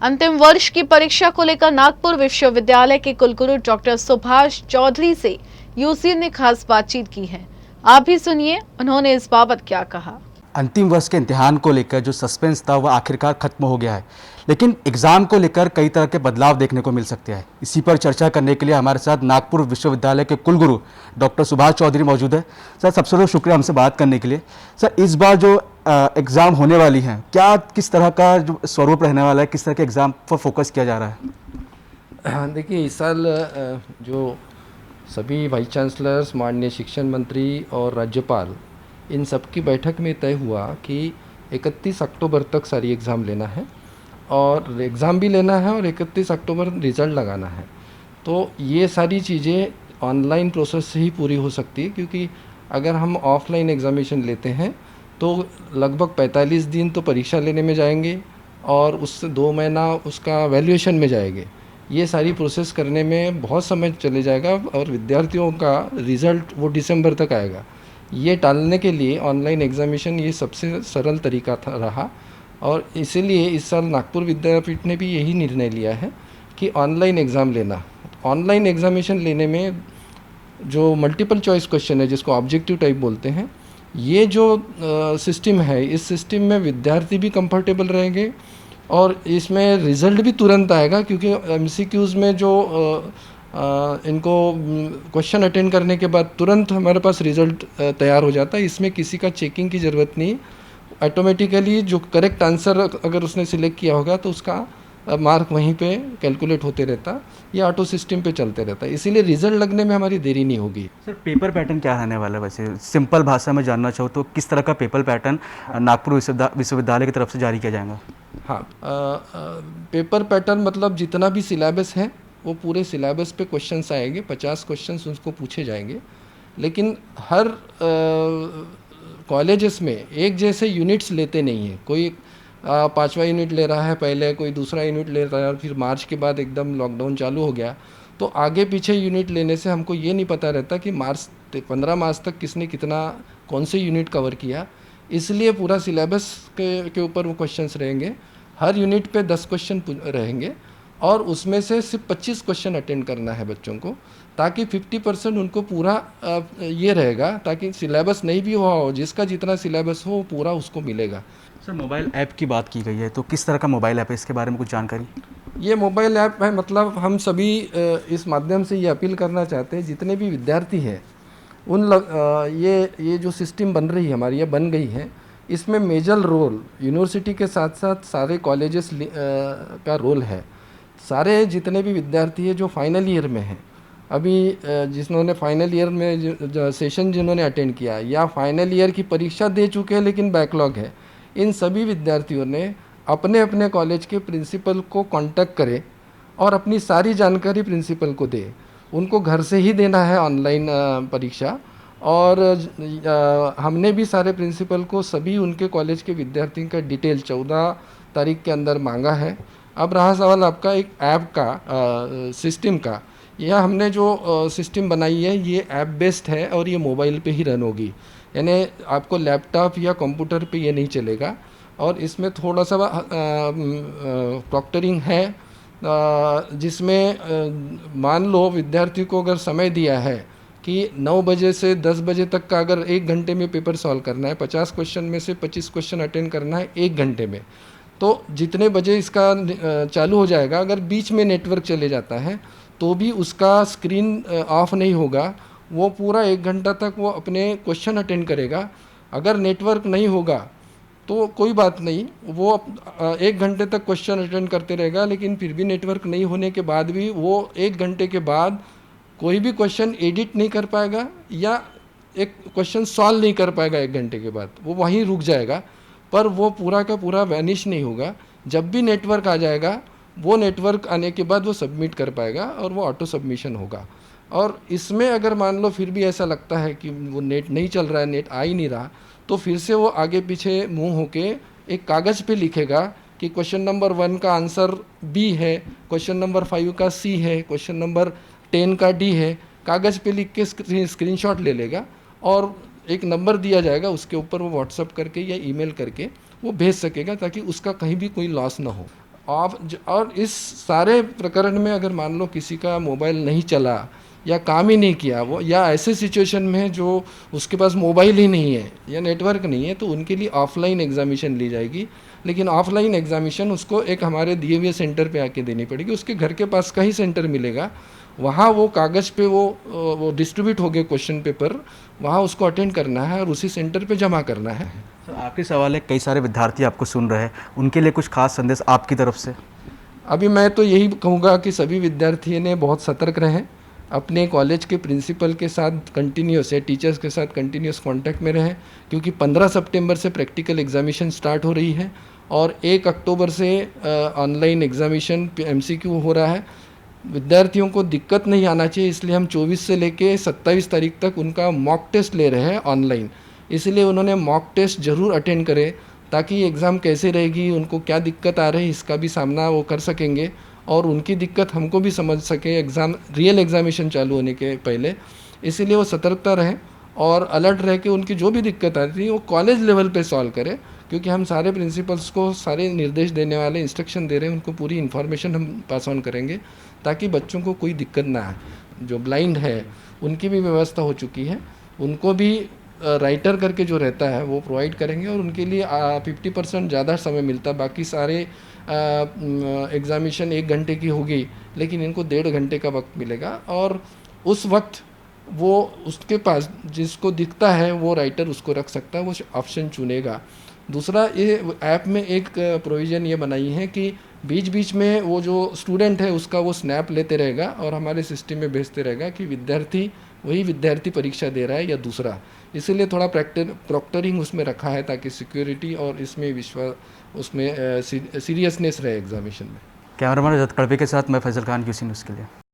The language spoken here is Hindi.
अंतिम वर्ष की परीक्षा को लेकर नागपुर विश्वविद्यालय के कुलगुरु डॉक्टर सुभाष चौधरी से यूसी ने खास बातचीत की है। आप भी सुनिए उन्होंने इस बाबत क्या कहा। अंतिम वर्ष के इम्तिहान को लेकर जो सस्पेंस था वह आखिरकार खत्म हो गया है, लेकिन एग्ज़ाम को लेकर कई तरह के बदलाव देखने को मिल सकते हैं। इसी पर चर्चा करने के लिए हमारे साथ नागपुर विश्वविद्यालय के कुलगुरु डॉक्टर सुभाष चौधरी मौजूद है। सर, सबसे पहले शुक्रिया हमसे बात करने के लिए। सर, इस बार जो एग्ज़ाम होने वाली हैं, क्या किस तरह का जो स्वरूप रहने वाला है, किस तरह के एग्ज़ाम पर फोकस किया जा रहा है? देखिए, इस साल जो सभी वाइस चांसलर्स, माननीय शिक्षण मंत्री और राज्यपाल, इन सब की बैठक में तय हुआ कि 31 अक्टूबर तक सारी एग्ज़ाम लेना है और एग्ज़ाम भी लेना है और 31 अक्टूबर रिज़ल्ट लगाना है। तो ये सारी चीज़ें ऑनलाइन प्रोसेस से ही पूरी हो सकती है, क्योंकि अगर हम ऑफलाइन एग्ज़ामिनेशन लेते हैं तो लगभग 45 दिन तो परीक्षा लेने में जाएंगे और उससे 2 महीना उसका वैल्यूएशन में जाएंगे। ये सारी प्रोसेस करने में बहुत समय चले जाएगा और विद्यार्थियों का रिज़ल्ट वो दिसंबर तक आएगा। ये टालने के लिए ऑनलाइन एग्ज़ामिनेशन ये सबसे सरल तरीका था रहा और इसीलिए इस साल नागपुर विद्यापीठ ने भी यही निर्णय लिया है कि ऑनलाइन एग्ज़ाम लेना। ऑनलाइन एग्ज़ामिनेशन लेने में जो मल्टीपल चॉइस क्वेश्चन है, जिसको ऑब्जेक्टिव टाइप बोलते हैं, ये जो सिस्टम है, इस सिस्टम में विद्यार्थी भी कंफर्टेबल रहेंगे और इसमें रिज़ल्ट भी तुरंत आएगा, क्योंकि एमसीक्यूज़ में जो इनको क्वेश्चन अटेंड करने के बाद तुरंत हमारे पास रिज़ल्ट तैयार हो जाता है। इसमें किसी का चेकिंग की ज़रूरत नहीं। ऑटोमेटिकली जो करेक्ट आंसर अगर उसने सिलेक्ट किया होगा तो उसका मार्क वहीं पे कैलकुलेट होते रहता, ये ऑटो सिस्टम पे चलते रहता है, इसीलिए रिज़ल्ट लगने में हमारी देरी नहीं होगी। सर, पेपर पैटर्न क्या रहने वाला है? वैसे सिंपल भाषा में जानना चाहूँ तो किस तरह का पेपर पैटर्न नागपुर विश्वविद्यालय की तरफ से जारी किया जाएगा? हाँ, पेपर पैटर्न मतलब जितना भी सिलेबस है वो पूरे सिलेबस पे क्वेश्चंस आएंगे, 50 क्वेश्चंस उसको पूछे जाएंगे, लेकिन हर कॉलेजेस में एक जैसे यूनिट्स लेते नहीं हैं। कोई 5वां यूनिट ले रहा है पहले, कोई दूसरा यूनिट ले रहा है और फिर मार्च के बाद एकदम लॉकडाउन चालू हो गया, तो आगे पीछे यूनिट लेने से हमको ये नहीं पता रहता कि 15 मार्च तक किसने कितना कौन से यूनिट कवर किया। इसलिए पूरा सिलेबस के ऊपर वो क्वेश्चंस रहेंगे। हर यूनिट पे 10 क्वेश्चन रहेंगे और उसमें से सिर्फ 25 क्वेश्चन अटेंड करना है बच्चों को, ताकि 50% उनको पूरा ये रहेगा, ताकि सिलेबस नहीं भी हुआ हो, जिसका जितना सिलेबस हो पूरा उसको मिलेगा। सर, मोबाइल ऐप की बात की गई है, तो किस तरह का मोबाइल ऐप है, इसके बारे में कुछ जानकारी? ये मोबाइल ऐप है, मतलब हम सभी इस माध्यम से ये अपील करना चाहते हैं, जितने भी विद्यार्थी हैं ये जो सिस्टम बन रही है हमारी, ये बन गई है, इसमें मेजर रोल यूनिवर्सिटी के साथ साथ सारे कॉलेजेस का रोल है। सारे जितने भी विद्यार्थी हैं जो फाइनल ईयर में हैं, अभी जिन्होंने फाइनल ईयर में सेशन जिन्होंने अटेंड किया या फाइनल ईयर की परीक्षा दे चुके हैं लेकिन बैकलॉग है, इन सभी विद्यार्थियों ने अपने अपने कॉलेज के प्रिंसिपल को कांटेक्ट करें और अपनी सारी जानकारी प्रिंसिपल को दे। उनको घर से ही देना है ऑनलाइन परीक्षा, और हमने भी सारे प्रिंसिपल को सभी उनके कॉलेज के विद्यार्थियों का डिटेल 14 तारीख के अंदर मांगा है। अब रहा सवाल आपका एक ऐप का, सिस्टम का, यह हमने जो सिस्टम बनाई है ये ऐप बेस्ड है और ये मोबाइल पे ही रन होगी, यानी आपको लैपटॉप या कंप्यूटर पे ये नहीं चलेगा। और इसमें थोड़ा सा प्रॉक्टरिंग है, जिसमें मान लो विद्यार्थी को अगर समय दिया है कि 9 बजे से 10 बजे तक का अगर 1 घंटे में पेपर सॉल्व करना है, 50 क्वेश्चन में से 25 क्वेश्चन अटेंड करना है 1 घंटे में, तो जितने बजे इसका चालू हो जाएगा, अगर बीच में नेटवर्क चले जाता है तो भी उसका स्क्रीन ऑफ नहीं होगा, वो पूरा 1 घंटा तक वो अपने क्वेश्चन अटेंड करेगा। अगर नेटवर्क नहीं होगा तो कोई बात नहीं, वो 1 घंटे तक क्वेश्चन अटेंड करते रहेगा, लेकिन फिर भी नेटवर्क नहीं होने के बाद भी वो 1 घंटे के बाद कोई भी क्वेश्चन एडिट नहीं कर पाएगा या एक क्वेश्चन सॉल्व नहीं कर पाएगा। 1 घंटे के बाद वो वहीं रुक जाएगा, पर वो पूरा का पूरा वैनिश नहीं होगा। जब भी नेटवर्क आ जाएगा, वो नेटवर्क आने के बाद वो सबमिट कर पाएगा और वो ऑटो सबमिशन होगा। और इसमें अगर मान लो फिर भी ऐसा लगता है कि वो नेट नहीं चल रहा है, नेट आ ही नहीं रहा, तो फिर से वो आगे पीछे मूव होके एक कागज़ पे लिखेगा कि क्वेश्चन नंबर 1 का आंसर बी है, क्वेश्चन नंबर 5 का सी है, क्वेश्चन नंबर 10 का डी है। कागज़ पे लिख के स्क्रीनशॉट ले लेगा और एक नंबर दिया जाएगा, उसके ऊपर वो व्हाट्सअप करके या ईमेल करके वो भेज सकेगा, ताकि उसका कहीं भी कोई लॉस ना हो। और इस सारे प्रकरण में अगर मान लो किसी का मोबाइल नहीं चला या काम ही नहीं किया वो, या ऐसे सिचुएशन में जो उसके पास मोबाइल ही नहीं है या नेटवर्क नहीं है, तो उनके लिए ऑफलाइन एग्जामिनेशन ली जाएगी। लेकिन ऑफलाइन एग्जामिनेशन उसको एक हमारे दिए हुए सेंटर पे आके देनी पड़ेगी। उसके घर के पास का ही सेंटर मिलेगा, वहाँ वो कागज़ पे वो डिस्ट्रीब्यूट हो गए क्वेश्चन पेपर, वहाँ उसको अटेंड करना है और उसी सेंटर पे जमा करना है। सर आखिरी सवाल है, कई सारे विद्यार्थी आपको सुन रहे हैं, उनके लिए कुछ खास संदेश आपकी तरफ से? अभी मैं तो यही कहूँगा कि सभी विद्यार्थियों ने बहुत सतर्क रहें, अपने कॉलेज के प्रिंसिपल के साथ कंटिन्यूस या टीचर्स के साथ कंटिन्यूस कांटेक्ट में रहें, क्योंकि 15 सितंबर से प्रैक्टिकल एग्जामिनेशन स्टार्ट हो रही है और 1 अक्टूबर से ऑनलाइन एग्जामिनेशन MCQ हो रहा है। विद्यार्थियों को दिक्कत नहीं आना चाहिए, इसलिए हम 24 से लेके 27 तारीख तक उनका मॉक टेस्ट ले रहे हैं ऑनलाइन। इसलिए उन्होंने मॉक टेस्ट ज़रूर अटेंड करें, ताकि एग्ज़ाम कैसे रहेगी, उनको क्या दिक्कत आ रही है, इसका भी सामना वो कर सकेंगे और उनकी दिक्कत हमको भी समझ सके रियल एग्जामिनेशन चालू होने के पहले। इसीलिए वो सतर्कता रहें और अलर्ट रह के उनकी जो भी दिक्कत आती है वो कॉलेज लेवल पे सॉल्व करें, क्योंकि हम सारे प्रिंसिपल्स को सारे निर्देश देने वाले इंस्ट्रक्शन दे रहे हैं, उनको पूरी इन्फॉर्मेशन हम पास ऑन करेंगे ताकि बच्चों को कोई दिक्कत ना आए। जो ब्लाइंड है उनकी भी व्यवस्था हो चुकी है, उनको भी राइटर करके जो रहता है वो प्रोवाइड करेंगे और उनके लिए 50% ज़्यादा समय मिलता है। बाकी सारे एग्ज़ामिनेशन 1 घंटे की होगी, लेकिन इनको 1.5 घंटे का वक्त मिलेगा और उस वक्त वो उसके पास जिसको दिखता है वो राइटर उसको रख सकता है, वो ऑप्शन चुनेगा। दूसरा, ये ऐप में एक प्रोविज़न ये बनाई है कि बीच बीच में वो जो स्टूडेंट है उसका वो स्नैप लेते रहेगा और हमारे सिस्टम में भेजते रहेगा कि वही विद्यार्थी परीक्षा दे रहा है या दूसरा। इसीलिए थोड़ा प्रॉक्टरिंग उसमें रखा है ताकि सिक्योरिटी और इसमें सीरियसनेस रहे एग्जामिनेशन में। कैमरामैन रजत कड़वे के साथ मैं फैजल खान, QC न्यूज़ के लिए।